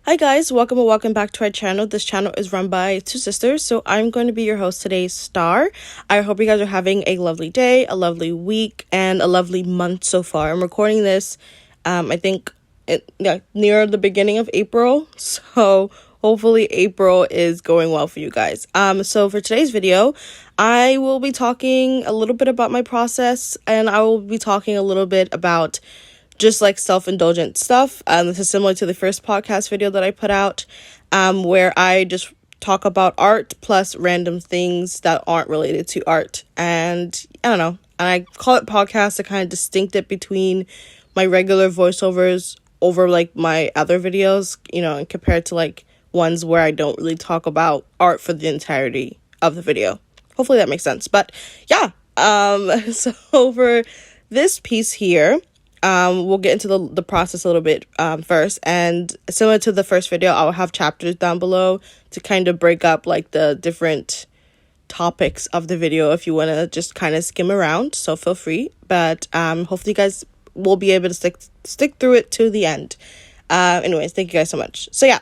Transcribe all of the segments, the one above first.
Hi guys, welcome and welcome back to our channel. This channel is run by two sisters, so I'm going to be your host today, Star. I hope you guys are having a lovely day, a lovely week, and a lovely month so far. I'm recording this, I think, near the beginning of April, so hopefully April is going well for you guys. So for today's video, I will be talking a little bit about my process, and I will be talking a little bit about just like self-indulgent stuff. This is similar to the first podcast video that I put out, where I just talk about art plus random things that aren't related to art. And I don't know, and I call it podcast to kind of distinct it between my regular voiceovers over like my other videos, and compared to like ones where I don't really talk about art for the entirety of the video. Hopefully that makes sense. But yeah, so for this piece here, we'll get into the process a little bit first, and similar to the first video, I'll have chapters down below to kind of break up like the different topics of the video if you want to just kind of skim around, so feel free. But hopefully you guys will be able to stick through it to the end. Anyways, thank you guys so much. So yeah,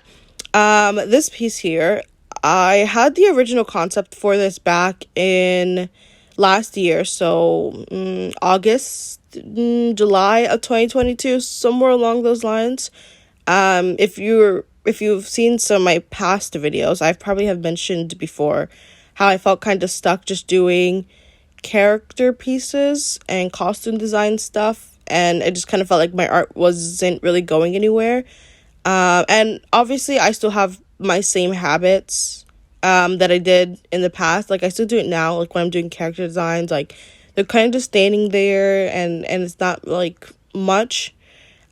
this piece here, I had the original concept for this back in last year, so July of 2022, somewhere along those lines. If you've seen some of my past videos, I probably have mentioned before how I felt kind of stuck just doing character pieces and costume design stuff, and it just kind of felt like my art wasn't really going anywhere. And obviously I still have my same habits that I did in the past. Like I still do it now, like when I'm doing character designs, like they're kind of just standing there and it's not like much.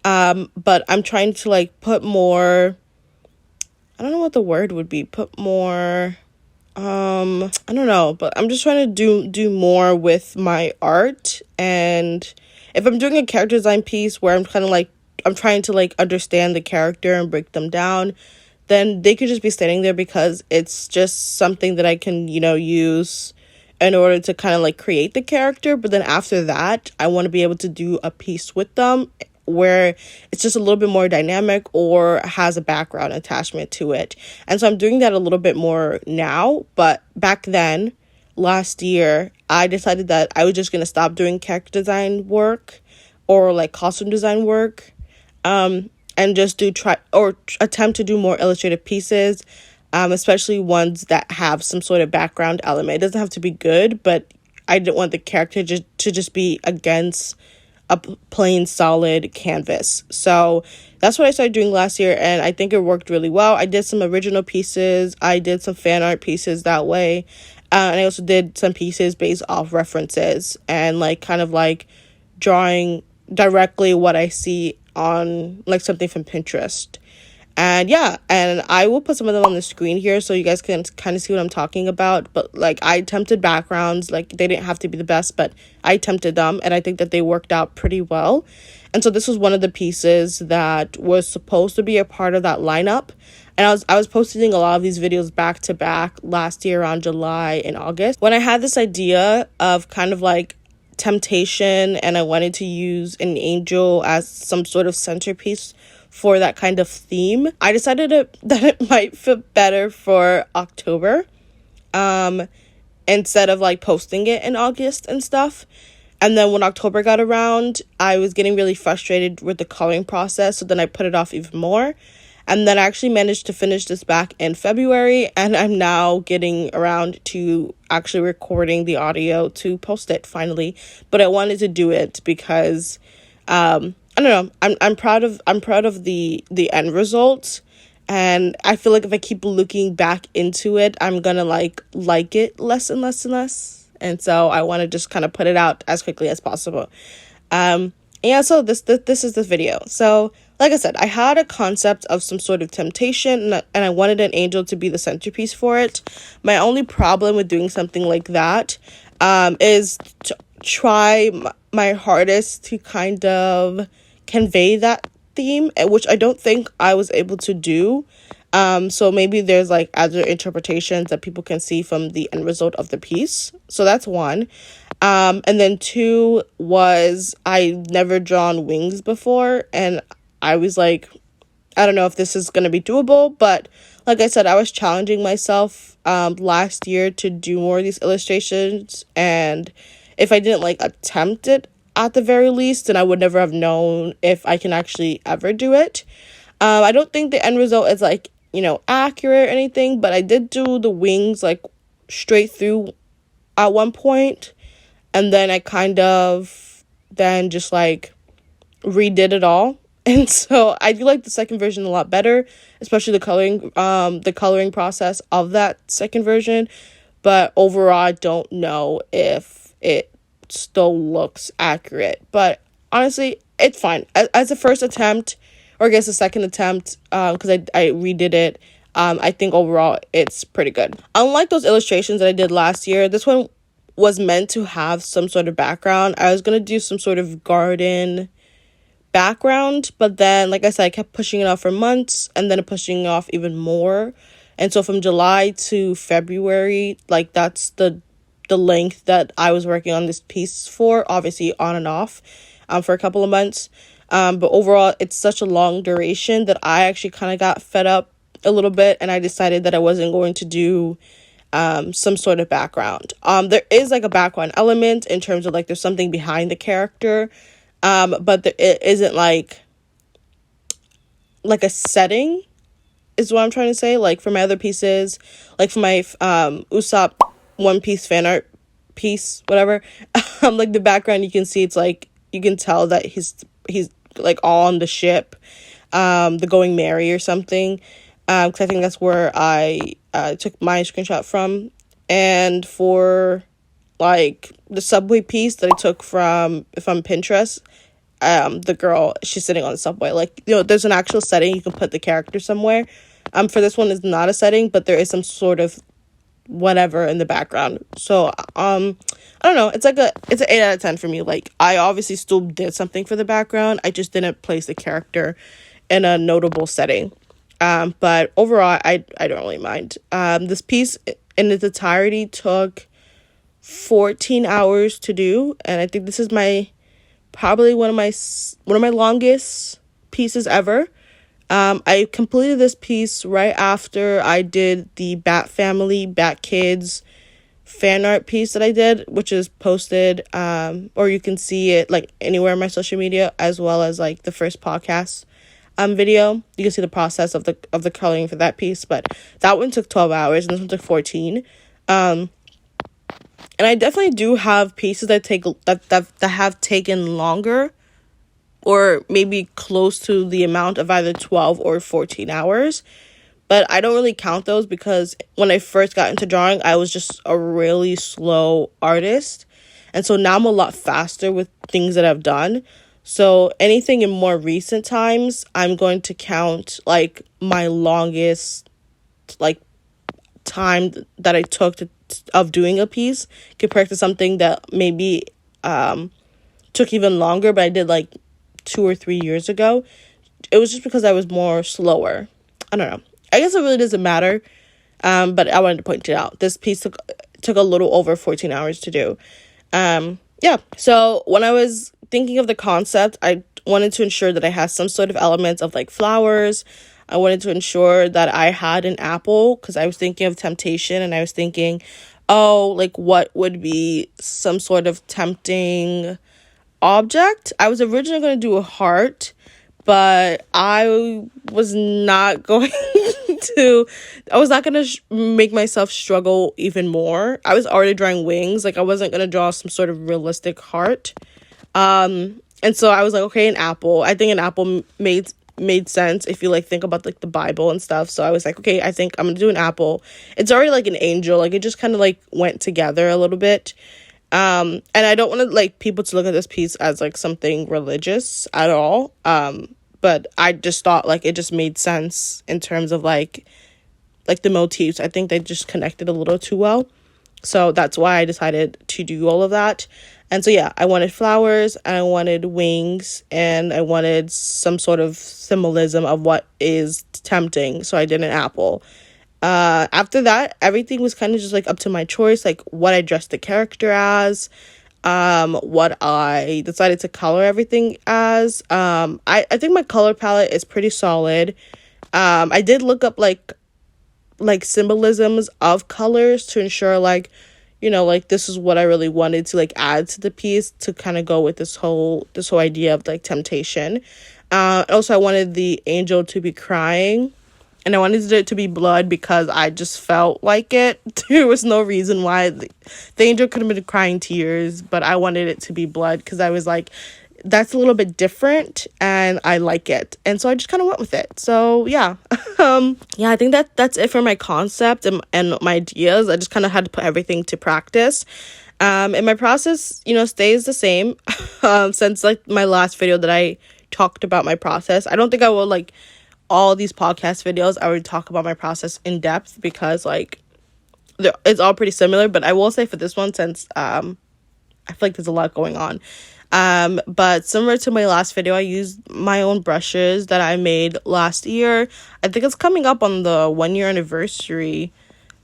But I'm trying to like put more, I don't know what the word would be, put more, I don't know, but I'm just trying to do more with my art. And if I'm doing a character design piece where I'm kind of like, I'm trying to like understand the character and break them down, then they could just be standing there because it's just something that I can, use in order to kind of like create the character. But then after that, I want to be able to do a piece with them where it's just a little bit more dynamic or has a background attachment to it. And so I'm doing that a little bit more now. But back then, last year, I decided that I was just going to stop doing character design work or like costume design work. And just attempt to do more illustrated pieces, especially ones that have some sort of background element. It doesn't have to be good, but I didn't want the character to just be against a plain solid canvas. So that's what I started doing last year, and I think it worked really well. I did some original pieces. I did some fan art pieces that way, and I also did some pieces based off references and like kind of like drawing directly what I see on like something from Pinterest. And yeah, and I will put some of them on the screen here so you guys can kind of see what I'm talking about. But like I attempted backgrounds, like they didn't have to be the best, but I attempted them and I think that they worked out pretty well. And so this was one of the pieces that was supposed to be a part of that lineup. And I was posting a lot of these videos back to back last year around July and August when I had this idea of kind of like temptation, and I wanted to use an angel as some sort of centerpiece for that kind of theme. I decided that it might fit better for October instead of like posting it in August and stuff. And then when October got around, I was getting really frustrated with the coloring process, so then I put it off even more. And then I actually managed to finish this back in February, and I'm now getting around to actually recording the audio to post it finally. But I wanted to do it because I don't know, I'm proud of the end result, and I feel like if I keep looking back into it, I'm gonna like it less and less and less. And so I want to just kind of put it out as quickly as possible. Yeah, so this is the video. So like I said, I had a concept of some sort of temptation, and I wanted an angel to be the centerpiece for it. My only problem with doing something like that is to try my hardest to kind of convey that theme, which I don't think I was able to do. So maybe there's like other interpretations that people can see from the end result of the piece. So that's one. And then two was I never drawn wings before, and I was like, I don't know if this is going to be doable, but like I said, I was challenging myself last year to do more of these illustrations, and if I didn't like attempt it at the very least, then I would never have known if I can actually ever do it. I don't think the end result is like, accurate or anything, but I did do the wings like straight through at one point, and then I kind of then just like redid it all. And so I do like the second version a lot better, especially the coloring process of that second version. But overall, I don't know if it still looks accurate. But honestly, it's fine. As a first attempt, or I guess a second attempt, because I redid it, I think overall it's pretty good. Unlike those illustrations that I did last year, this one was meant to have some sort of background. I was going to do some sort of garden background, but then like I said, I kept pushing it off for months, and then pushing it off even more. And so from July to February, like that's the length that I was working on this piece for, obviously on and off, for a couple of months. But overall, it's such a long duration that I actually kind of got fed up a little bit, and I decided that I wasn't going to do some sort of background. There is like a background element in terms of like there's something behind the character, but it isn't like a setting is what I'm trying to say. Like for my other pieces, like for my Usopp One Piece fan art piece, whatever, like the background, you can see it's like you can tell that he's like all on the ship, the Going Merry or something, because I think that's where I took my screenshot from. And for like the subway piece that I took from Pinterest, the girl, she's sitting on the subway, like, there's an actual setting you can put the character somewhere. For this one is not a setting, but there is some sort of whatever in the background. So I don't know, it's an 8 out of 10 for me. Like, I obviously still did something for the background, I just didn't place the character in a notable setting. But overall, I don't really mind. This piece in its entirety took 14 hours to do, and I think this is probably one of my longest pieces ever. I completed this piece right after I did the Bat Family, Bat Kids fan art piece that I did, which is posted, or you can see it like anywhere on my social media, as well as like the first podcast video. You can see the process of the coloring for that piece, but that one took 12 hours and this one took 14. And I definitely do have pieces that have taken longer, or maybe close to the amount of either 12 or 14 hours. But I don't really count those, because when I first got into drawing, I was just a really slow artist. And so now I'm a lot faster with things that I've done. So anything in more recent times, I'm going to count like my longest like time that I took of doing a piece, compared to something that maybe took even longer, but I did like 2 or 3 years ago. It was just because I was more slower. I don't know. I guess it really doesn't matter. But I wanted to point it out. This piece took a little over 14 hours to do. Yeah. So when I was thinking of the concept, I wanted to ensure that I had some sort of elements of like flowers. I wanted to ensure that I had an apple, because I was thinking of temptation, and I was thinking, like what would be some sort of tempting object. I was originally going to do a heart, but I was not going to make myself struggle even more. I was already drawing wings. Like, I wasn't going to draw some sort of realistic heart. And so I was like, okay, an apple. I think an apple made sense if you like think about like the Bible and stuff. So I was like, okay, I think I'm gonna do an apple. It's already like an angel. Like, it just kind of like went together a little bit. And I don't want to like people to look at this piece as like something religious at all. But I just thought like it just made sense in terms of like the motifs. I think they just connected a little too well. So that's why I decided to do all of that. And so, yeah, I wanted flowers, and I wanted wings, and I wanted some sort of symbolism of what is tempting. So I did an apple. After that, everything was kind of just like up to my choice, like what I dressed the character as. what I decided to color everything as. I think my color palette is pretty solid. I did look up like symbolisms of colors to ensure like, like this is what I really wanted to like add to the piece to kind of go with this whole idea of like temptation. Also I wanted the angel to be crying, and I wanted it to be blood because I just felt like it. There was no reason why the angel could have been crying tears, but I wanted it to be blood because I was like, that's a little bit different and I like it. And so I just kind of went with it. So yeah. Yeah, I think that's it for my concept and my ideas. I just kind of had to put everything to practice. And my process, stays the same. Since like my last video that I talked about my process. I don't think I will like all these podcast videos I would talk about my process in depth because like it's all pretty similar, but I will say for this one, since I feel like there's a lot going on, but similar to my last video, I used my own brushes that I made last year. I think it's coming up on the 1 year anniversary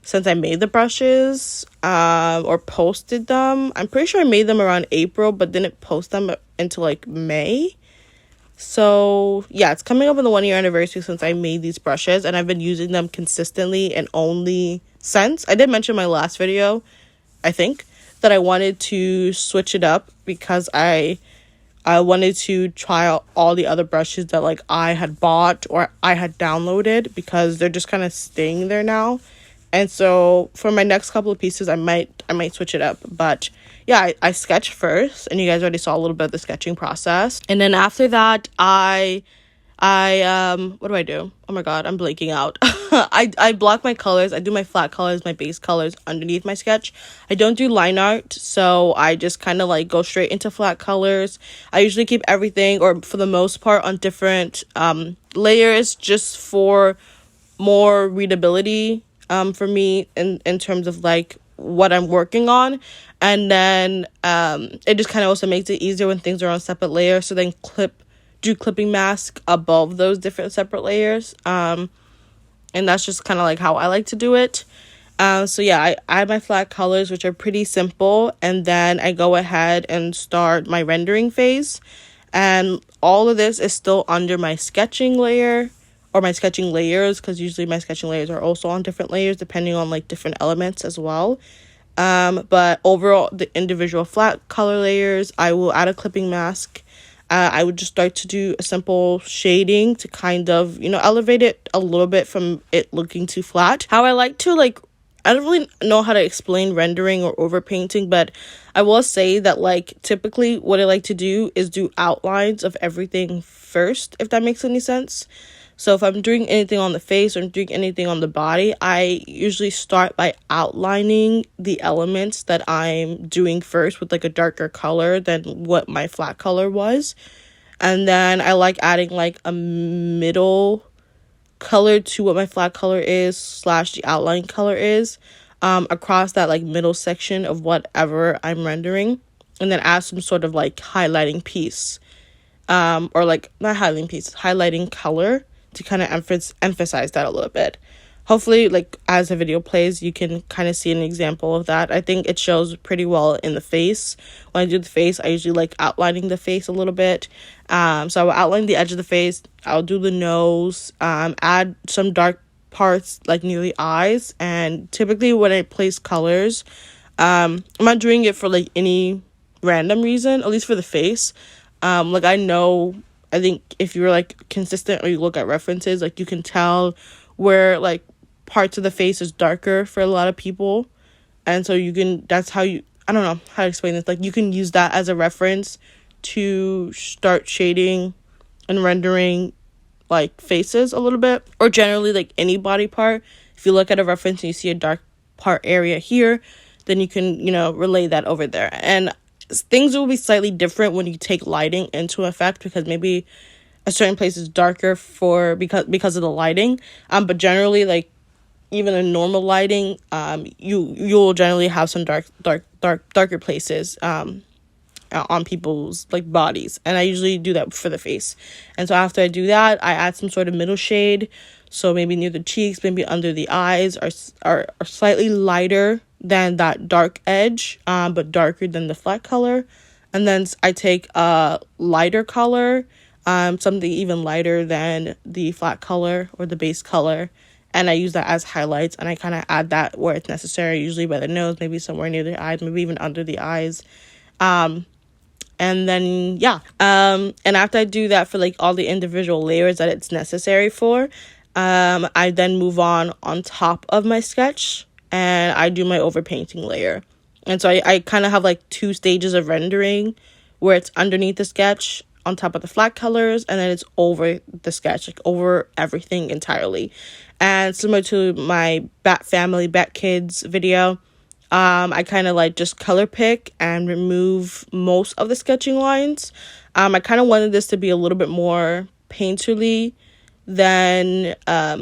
since I made the brushes, or posted them. I'm pretty sure I made them around April but didn't post them until like May. So yeah, it's coming up on the 1 year anniversary since I made these brushes, and I've been using them consistently and only since. I did mention in my last video, I think, that I wanted to switch it up because I wanted to try out all the other brushes that like I had bought or I had downloaded because they're just kind of staying there now. And so for my next couple of pieces, I might switch it up. But yeah, I sketch first, and you guys already saw a little bit of the sketching process. And then after that, I what do I do? Oh my god, I'm blanking out. I block my colors. I do my flat colors, my base colors underneath my sketch. I don't do line art, so I just kind of like go straight into flat colors. I usually keep everything, or for the most part, on different layers just for more readability for me in terms of like what I'm working on. And then it just kind of also makes it easier when things are on separate layers, so then do clipping mask above those different separate layers. And that's just kind of like how I like to do it. So yeah, I add my flat colors, which are pretty simple, and then I go ahead and start my rendering phase. And all of this is still under my sketching layer, or my sketching layers, because usually my sketching layers are also on different layers depending on like different elements as well. But overall, the individual flat color layers, I will add a clipping mask. I would just start to do a simple shading to kind of, elevate it a little bit from it looking too flat. How I like to I don't really know how to explain rendering or overpainting, but I will say that like typically what I like to do is do outlines of everything first, if that makes any sense. So if I'm doing anything on the face or I'm doing anything on the body, I usually start by outlining the elements that I'm doing first with like a darker color than what my flat color was. And then I like adding like a middle color to what my flat color is / the outline color is, across that like middle section of whatever I'm rendering. And then add some sort of like highlighting piece, or like not highlighting piece, highlighting color, to kind of emphasize that a little bit. Hopefully, like as the video plays, you can kind of see an example of that. I think it shows pretty well in the face. When I do the face, I usually like outlining the face a little bit. So I will outline the edge of the face. I'll do the nose, add some dark parts like near the eyes. And typically when I place colors, I'm not doing it for like any random reason, at least for the face. Like I think if you're like consistent or you look at references, like you can tell where like parts of the face is darker for a lot of people. And so that's how I don't know how to explain this. Like you can use that as a reference to start shading and rendering like faces a little bit, or generally like any body part. If you look at a reference and you see a dark part area here, then you can, relay that over there. And things will be slightly different when you take lighting into effect, because maybe a certain place is darker because of the lighting. But generally, like even in normal lighting, you'll generally have some darker places on people's like bodies, and I usually do that for the face. And so after I do that, I add some sort of middle shade. So maybe near the cheeks, maybe under the eyes are slightly lighter than that dark edge, but darker than the flat color. And then I take a lighter color, something even lighter than the flat color or the base color, and I use that as highlights, and I kind of add that where it's necessary, usually by the nose, maybe somewhere near the eyes, maybe even under the eyes. And then, yeah. And after I do that for like all the individual layers that it's necessary for, I then move on top of my sketch, and I do my overpainting layer. And so I kind of have like 2 stages of rendering, where it's underneath the sketch on top of the flat colors, and then it's over the sketch, like over everything entirely. And similar to my Bat Family, Bat Kids video, I kind of like just color pick and remove most of the sketching lines. I kind of wanted this to be a little bit more painterly than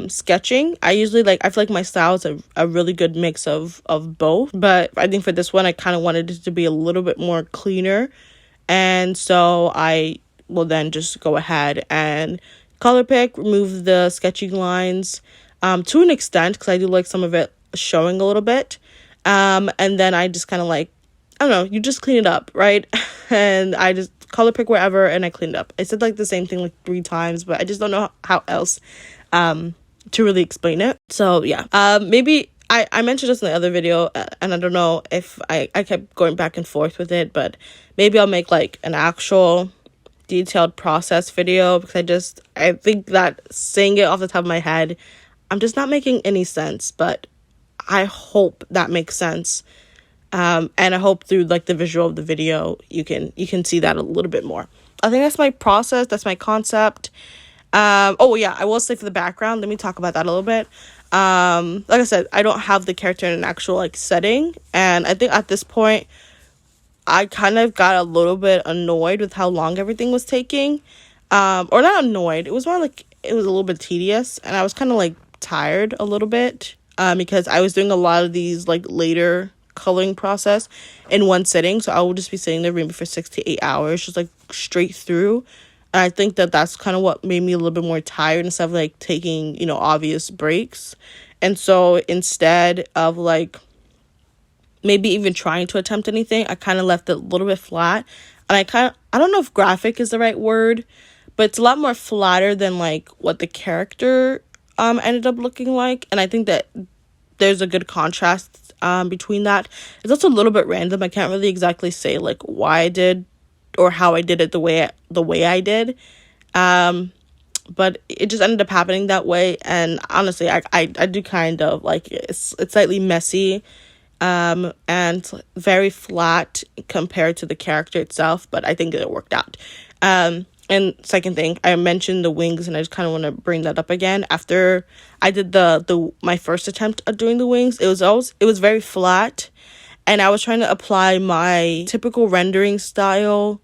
sketching. I feel like my style is a really good mix of both, but I think for this one I kind of wanted it to be a little bit more cleaner, and so I will then just go ahead and color pick, remove the sketching lines to an extent, because I do like some of it showing a little bit, and then I just kind of like, I don't know, you just clean it up, right? And I just color pick wherever and I clean it up. I said like the same thing like 3 times, but I just don't know how else to really explain it. So yeah, maybe I mentioned this in the other video, and I don't know if I kept going back and forth with it, but maybe I'll make like an actual detailed process video, because I think that saying it off the top of my head, I'm just not making any sense, but I hope that makes sense. And I hope through like the visual of the video, you can see that a little bit more. I think that's my process. That's my concept. Oh yeah, I will say for the background, let me talk about that a little bit. Like I said, I don't have the character in an actual like setting, and I think at this point I kind of got a little bit annoyed with how long everything was taking. Or not annoyed, it was more like it was a little bit tedious, and I was kind of like tired a little bit, because I was doing a lot of these like later coloring process in one sitting, so I would just be sitting there maybe for 6 to 8 hours, just like straight through. And I think that that's kind of what made me a little bit more tired, instead of like taking, you know, obvious breaks. And so instead of like maybe even trying to attempt anything, I kind of left it a little bit flat. And I don't know if graphic is the right word, but it's a lot more flatter than like what the character ended up looking like. And I think that there's a good contrast between that. It's also a little bit random. I can't really exactly say like why I did or how I did it the way I did, but it just ended up happening that way. And honestly, I do kind of like it's slightly messy, and very flat compared to the character itself, but I think it worked out. And second thing, I mentioned the wings, and I just kind of want to bring that up again. After I did my first attempt at doing the wings, it was very flat, and I was trying to apply my typical rendering style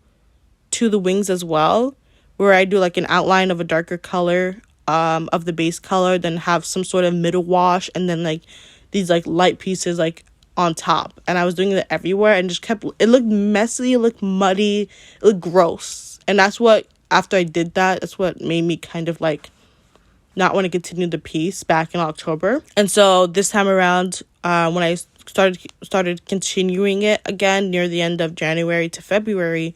to the wings as well, where I do like an outline of a darker color of the base color, then have some sort of middle wash, and then like these like light pieces like on top. And I was doing it everywhere, and just it looked messy, it looked muddy, it looked gross. And after I did that, that's what made me kind of like not want to continue the piece back in October. And so this time around, when I started continuing it again near the end of January to February,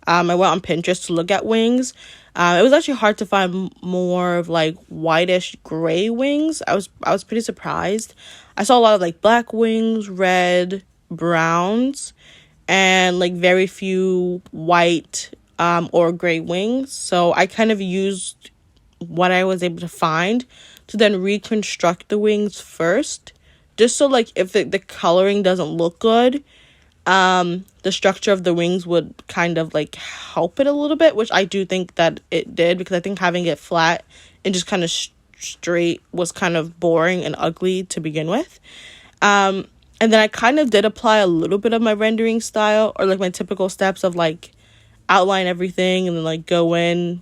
I went on Pinterest to look at wings. It was actually hard to find more of like whitish gray wings. I was pretty surprised. I saw a lot of like black wings, red, browns, and like very few white or gray wings. So I kind of used what I was able to find to then reconstruct the wings first, just so like if the coloring doesn't look good, the structure of the wings would kind of like help it a little bit, which I do think that it did, because I think having it flat and just kind of straight was kind of boring and ugly to begin with. And then I kind of did apply a little bit of my rendering style, or like my typical steps of like outline everything and then like go in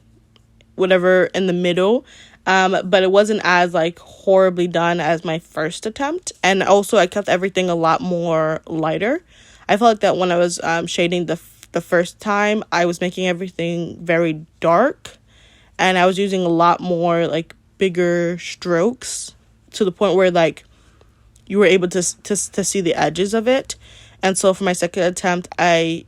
whatever in the middle, but it wasn't as like horribly done as my first attempt. And also I kept everything a lot more lighter. I felt like that when I was shading the first time, I was making everything very dark, and I was using a lot more like bigger strokes, to the point where like you were able to see the edges of it. And so for my second attempt, I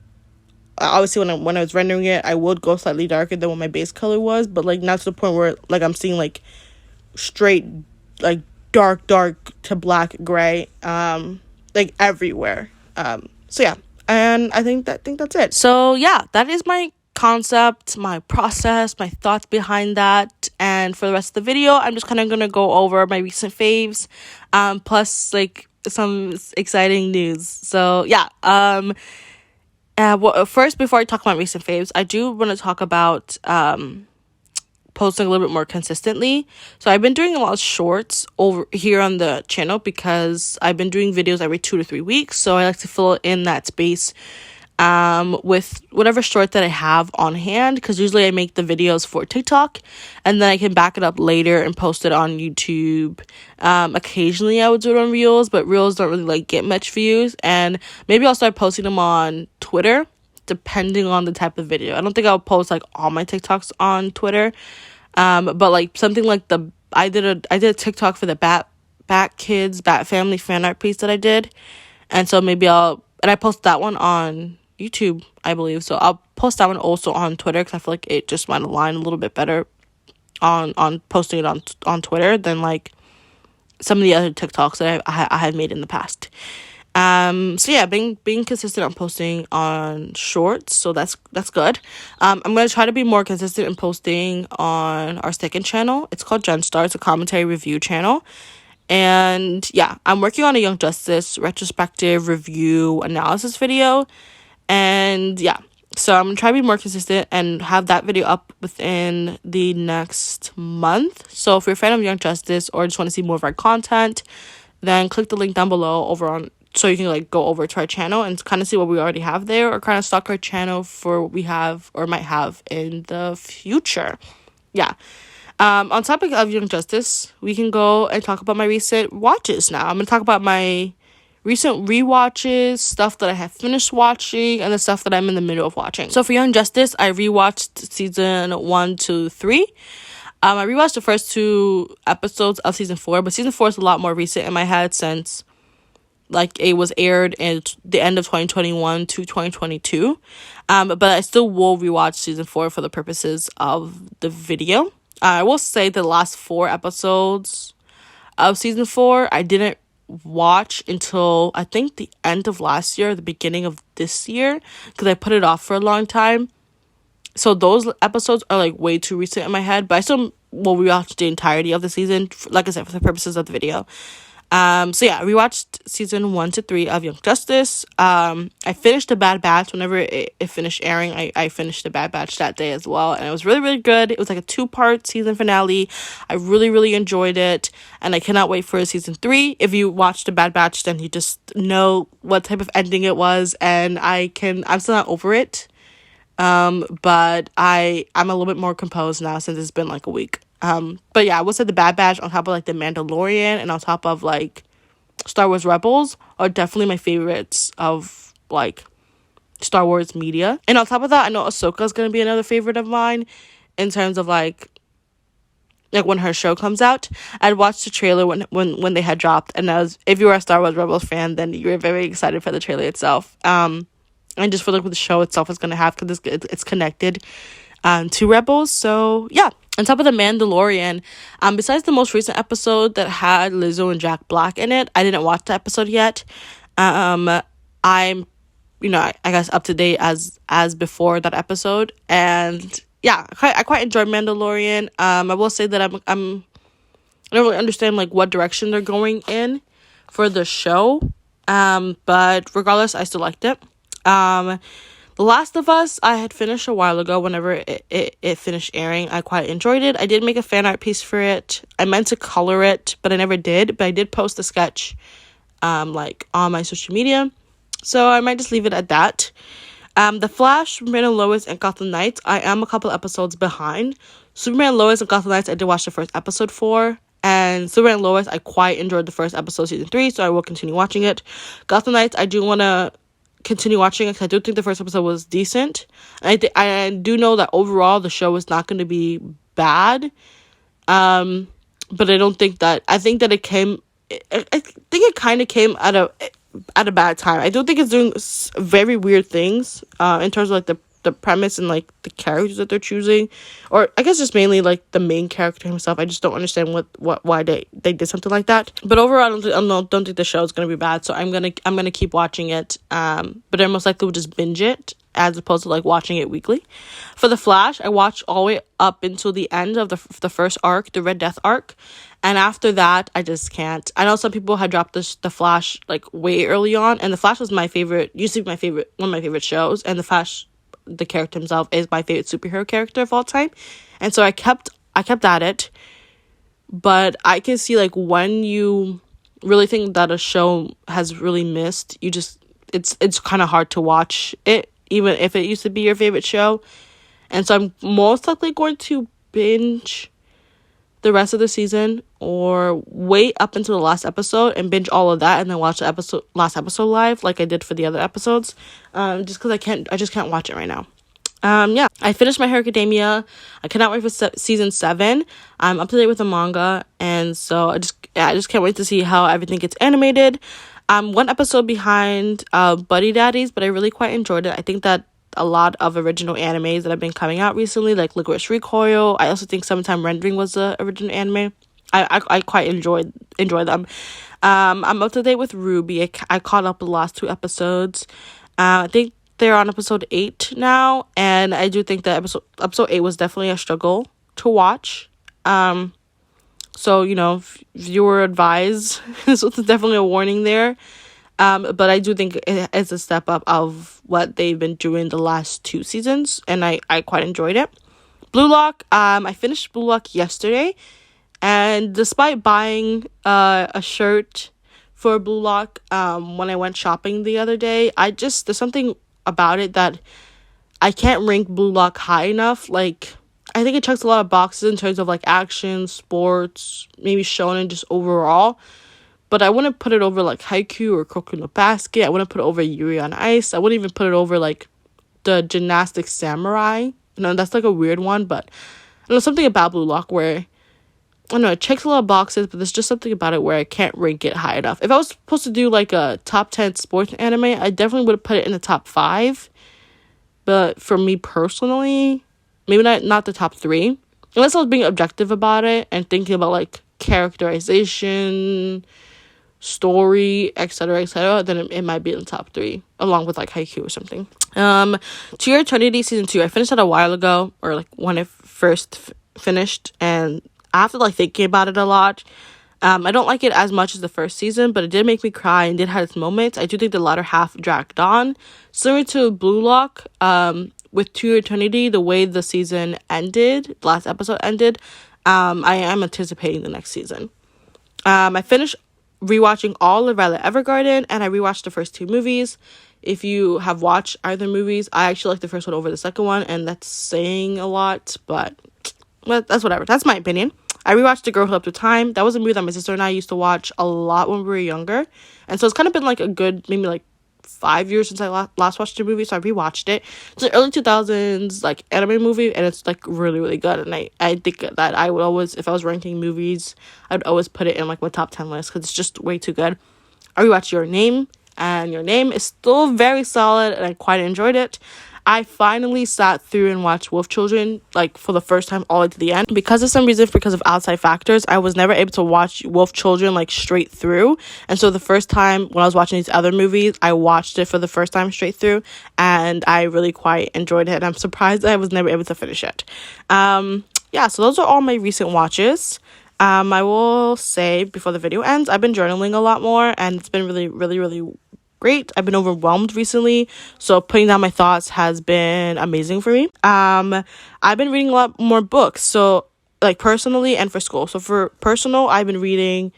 obviously when I was rendering it, I would go slightly darker than what my base color was, but like not to the point where like I'm seeing like straight like dark to black gray like everywhere. So yeah, and I think that's it. So yeah, that is my concept, my process, my thoughts behind that. And for the rest of the video, I'm just kind of gonna go over my recent faves, plus like some exciting news. So yeah, well, first, before I talk about recent faves, I do want to talk about posting a little bit more consistently. So I've been doing a lot of shorts over here on the channel because I've been doing videos every 2 to 3 weeks. So I like to fill in that space with whatever short that I have on hand, because usually I make the videos for TikTok and then I can back it up later and post it on YouTube. Occasionally I would do it on Reels, but Reels don't really like get much views, and maybe I'll start posting them on Twitter depending on the type of video. I don't think I'll post like all my TikToks on Twitter, but like something like I did a TikTok for the Bat Family fan art piece that I did, and so maybe I posted that one on YouTube, I believe. So I'll post that one also on Twitter because I feel like it just might align a little bit better on posting it on Twitter than like some of the other TikToks that I have made in the past. So yeah, being consistent on posting on shorts, so that's good. I'm gonna try to be more consistent in posting on our second channel. It's called GENSTAR. It's a commentary review channel. And yeah, I'm working on a Young Justice retrospective review analysis video. And yeah, so I'm going to try to be more consistent and have that video up within the next month. So if you're a fan of Young Justice or just want to see more of our content, then click the link down below so you can like go over to our channel and kind of see what we already have there, or kind of stalk our channel for what we have or might have in the future. Yeah. On topic of Young Justice, we can go and talk about my recent watches now. I'm going to talk about my recent rewatches, stuff that I have finished watching, and the stuff that I'm in the middle of watching. So for Young Justice, I rewatched season 1 to 3. I rewatched the first 2 episodes of season 4, but season 4 is a lot more recent in my head since like it was aired in the end of 2021 to 2022. But I still will rewatch season 4 for the purposes of the video. I will say the last 4 episodes of season 4 I didn't watch until I think the end of last year, the beginning of this year, because I put it off for a long time. So those episodes are like way too recent in my head, but I still will rewatch the entirety of the season, like I said, for the purposes of the video. So yeah, I rewatched season 1 to 3 of Young Justice. I finished The Bad Batch whenever it finished airing. I finished The Bad Batch that day as well, and it was really, really good. It was like a 2-part season finale. I really, really enjoyed it, and I cannot wait for season 3. If you watched The Bad Batch, then you just know what type of ending it was, and I'm still not over it. But I'm a little bit more composed now since it's been like a week. But yeah, I would say The Bad Batch on top of like The Mandalorian and on top of like Star Wars Rebels are definitely my favorites of like Star Wars media. And on top of that, I know Ahsoka is gonna be another favorite of mine in terms of like when her show comes out. I'd watched the trailer when they had dropped, and if you were a Star Wars Rebels fan, then you were very excited for the trailer itself. And just for like what the show itself is gonna have, because it's connected to Rebels. So yeah. On top of The Mandalorian, besides the most recent episode that had Lizzo and Jack Black in it, I didn't watch the episode yet. I'm, I guess up to date as before that episode, and yeah, I quite enjoyed Mandalorian. I will say that I don't really understand like what direction they're going in for the show, but regardless, I still liked it. The Last of Us, I had finished a while ago whenever it finished airing. I quite enjoyed it. I did make a fan art piece for it. I meant to color it, but I never did. But I did post a sketch like on my social media. So I might just leave it at that. The Flash, Superman and Lois, and Gotham Knights, I am a couple episodes behind. Superman and Lois and Gotham Knights, I did watch the first episode for. And Superman and Lois, I quite enjoyed the first episode, season 3, so I will continue watching it. Gotham Knights, I do want to continue watching it because I do think the first episode was decent. I do know that overall the show is not going to be bad, but I think that it came I think it kind of came at a bad time. I don't think it's doing very weird things in terms of like the premise and like the characters that they're choosing, or I guess just mainly like the main character himself. I just don't understand why they did something like that. But overall, I don't think the show is gonna be bad. So I'm gonna keep watching it. But I most likely will just binge it as opposed to like watching it weekly. For The Flash, I watched all the way up until the end of the first arc, the Red Death arc. And after that, I just can't. I know some people had dropped the Flash like way early on, and The Flash was my favorite, used to be one of my favorite shows, and The Flash, the character himself, is my favorite superhero character of all time. And so I kept at it. But I can see like when you really think that a show has really missed, you just it's kind of hard to watch it, even if it used to be your favorite show. And so I'm most likely going to binge the rest of the season or wait up until the last episode and binge all of that and then watch the last episode live like I did for the other episodes, just because I just can't watch it right now. I finished My Hero Academia. I cannot wait for season 7. I'm up to date with the manga, and so I just can't wait to see how everything gets animated. I'm one episode behind Buddy Daddies, but I really quite enjoyed it. I think that a lot of original animes that have been coming out recently, like Licorice Recoil, I also think Summertime Rendering was the original anime. I quite enjoy them. I'm up to date with Ruby. I caught up the last 2 episodes. I think they're on episode 8 now, and I do think that episode 8 was definitely a struggle to watch. So, you know, if you were advised, so it's definitely a warning there. But I do think it's a step up of what they've been doing the last 2 seasons, and I quite enjoyed it. Blue Lock, I finished Blue Lock yesterday, and despite buying a shirt for Blue Lock when I went shopping the other day, there's something about it that I can't rank Blue Lock high enough. Like, I think it checks a lot of boxes in terms of like action, sports, maybe shonen just overall. But I wouldn't put it over like Haikyuu or Kuroko no Basket. I wouldn't put it over Yuri on Ice. I wouldn't even put it over like the Gymnastic Samurai. You know, that's like a weird one, but I know something about Blue Lock where, I don't know, it checks a lot of boxes, but there's just something about it where I can't rank it high enough. If I was supposed to do like a top 10 sports anime, I definitely would have put it in the top 5. But for me personally, maybe not the top 3. Unless I was being objective about it and thinking about like characterization, story, etc., then it might be in the top 3, along with like Haikyuu or something. To Your Eternity season 2, I finished that a while ago, or like when it first finished, and after like thinking about it a lot, I don't like it as much as the first season, but it did make me cry and did have its moments. I do think the latter half dragged on, similar to Blue Lock. With To Your Eternity, the way the season ended, the last episode ended, I am anticipating the next season. I finished rewatching all of Violet Evergarden, and I rewatched the first 2 movies. If you have watched either movies, I actually like the first one over the second one, and that's saying a lot, but that's whatever. That's my opinion. I rewatched The Girl Who Leapt Through Time. That was a movie that my sister and I used to watch a lot when we were younger, and so it's kind of been like a good maybe like 5 years since I last watched the movie, so I rewatched it. It's an early 2000s like anime movie, and it's like really, really good. And I think that I would always, if I was ranking movies, I would always put it in like my top 10 list because it's just way too good. I rewatched Your Name, and Your Name is still very solid, and I quite enjoyed it. I finally sat through and watched Wolf Children like for the first time all the way to the end. Because of some reason, because of outside factors, I was never able to watch Wolf Children like straight through. And so the first time when I was watching these other movies, I watched it for the first time straight through, and I really quite enjoyed it. And I'm surprised I was never able to finish it. So those are all my recent watches. I will say before the video ends, I've been journaling a lot more, and it's been really, really, really great. I've been overwhelmed recently, so putting down my thoughts has been amazing for me. I've been reading a lot more books, so like personally and for school. So for personal, I've been reading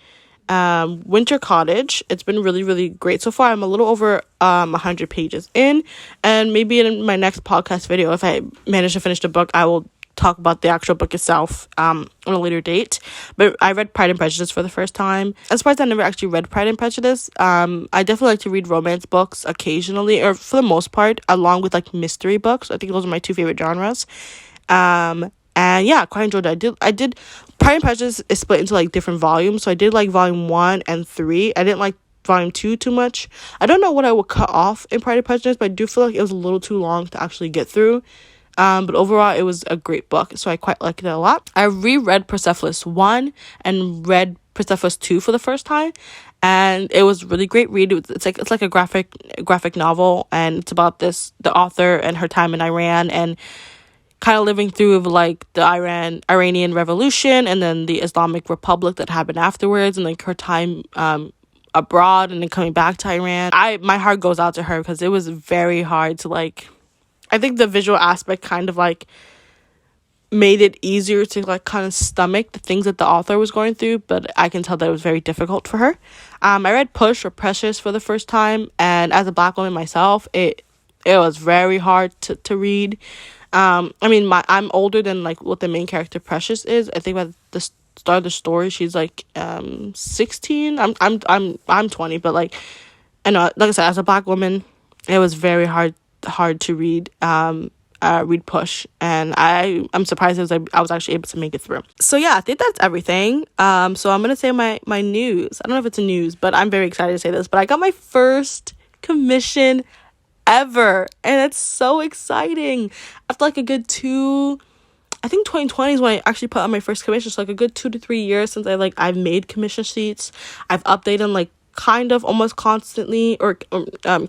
Winter Cottage. It's been really, really great so far. I'm a little over 100 pages in, and maybe in my next podcast video, if I manage to finish the book, I will talk about the actual book itself on a later date. But I read Pride and Prejudice for the first time. I'm surprised I never actually read Pride and Prejudice. I definitely like to read romance books occasionally, or for the most part, along with like mystery books. I think those are my 2 favorite genres. And yeah, quite enjoyed it. I did Pride and Prejudice is split into like different volumes, so I did like volume 1 and 3. I didn't like volume 2 too much. I don't know what I would cut off in Pride and Prejudice, but I do feel like it was a little too long to actually get through. But overall, it was a great book, so I quite liked it a lot. I reread Persepolis 1 and read Persepolis 2 for the first time, and it was really great read. It's like a graphic novel, and it's about the author and her time in Iran, and kind of living through like the Iranian Revolution, and then the Islamic Republic that happened afterwards, and like her time abroad, and then coming back to Iran. My heart goes out to her because it was very hard to like. I think the visual aspect kind of like made it easier to like kind of stomach the things that the author was going through, but I can tell that it was very difficult for her. I read Push or Precious for the first time, and as a Black woman myself, it was very hard to read. I mean, I'm older than like what the main character Precious is. I think by the start of the story, she's like 16. I'm 20, but like I know, like I said, as a Black woman, it was very hard to read Push, and I'm surprised I was actually able to make it through. So yeah, I think that's everything. So I'm gonna say my news. I don't know if it's a news, but I'm very excited to say this. But I got my first commission ever, and it's so exciting. After like a good I think 2020 is when I actually put on my first commission. So like a good 2 to 3 years since I've made commission sheets. I've updated them like kind of almost constantly or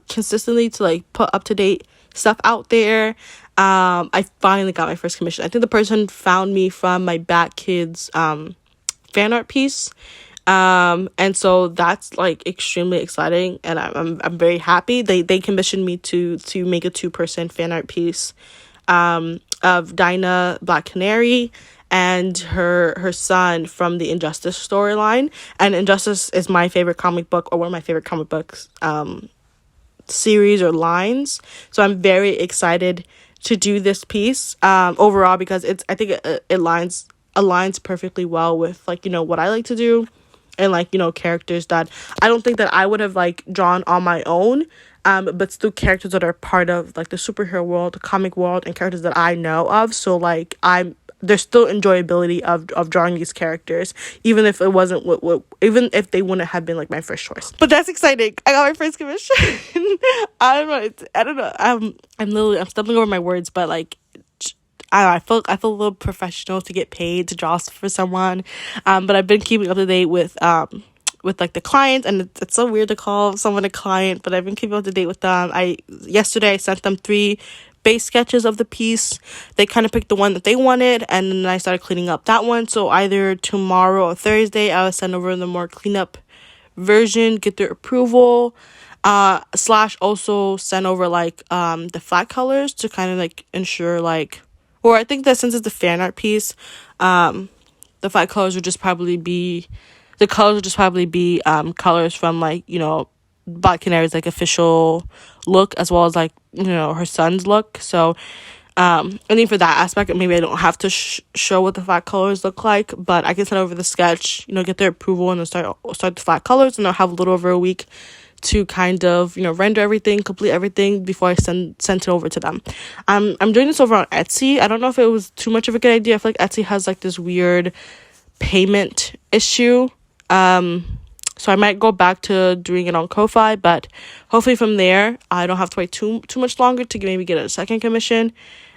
consistently to like put up to date stuff out there. I finally got my first commission. I think the person found me from my Bat Kids fan art piece, and so that's like extremely exciting, and I'm very happy. They commissioned me to make a 2-person fan art piece of Dinah Black Canary and her son from the Injustice storyline. And Injustice is my favorite comic book, or one of my favorite comic books series or lines. So I'm very excited to do this piece overall, because I think it aligns perfectly well with like, you know, what I like to do, and like, you know, characters that I don't think that I would have like drawn on my own, but still characters that are part of like the superhero world, the comic world, and characters that I know of. So like there's still enjoyability of drawing these characters, even if it wasn't even if they wouldn't have been like my first choice. But that's exciting. I got my first commission. I don't know. I'm stumbling over my words, but like I feel a little professional to get paid to draw for someone. But I've been keeping up to date with like the clients, and it's so weird to call someone a client, but I've been keeping up to date with them. Yesterday I sent them 3 base sketches of the piece. They kind of picked the one that they wanted, and then I started cleaning up that one. So either tomorrow or Thursday I will send over the more cleanup version, get their approval, / also send over like the flat colors to kind of like ensure like, or I think that since it's a fan art piece, the flat colors would just probably be colors from like, you know, Black Canary's like official look, as well as like, you know, her son's look. So I think for that aspect, maybe I don't have to show what the flat colors look like, but I can send over the sketch, you know, get their approval, and then start the flat colors, and I'll have a little over a week to kind of, you know, render everything, complete everything before I send it over to them. I'm doing this over on Etsy. I don't know if it was too much of a good idea. I feel like Etsy has like this weird payment issue. So I might go back to doing it on Ko-Fi, but hopefully from there I don't have to wait too much longer to maybe get a second commission.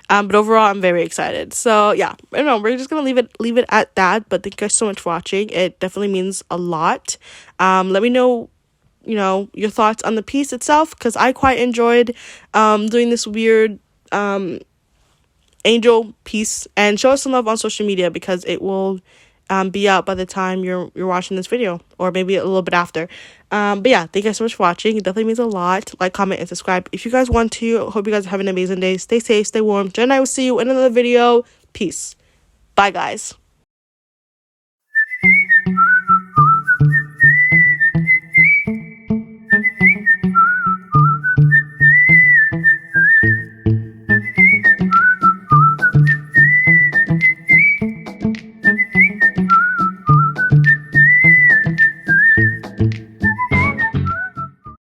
But overall, I'm very excited. So yeah, I don't know, we're just gonna leave it at that. But thank you guys so much for watching. It definitely means a lot. Let me know, you know, your thoughts on the piece itself, because I quite enjoyed doing this weird angel piece. And show us some love on social media, because it will be out by the time you're watching this video, or maybe a little bit after. But yeah, thank you guys so much for watching. It definitely means a lot. Like, comment, and subscribe if you guys want to. Hope you guys have an amazing day. Stay safe, stay warm. Jen and I will see you in another video. Peace. Bye, guys.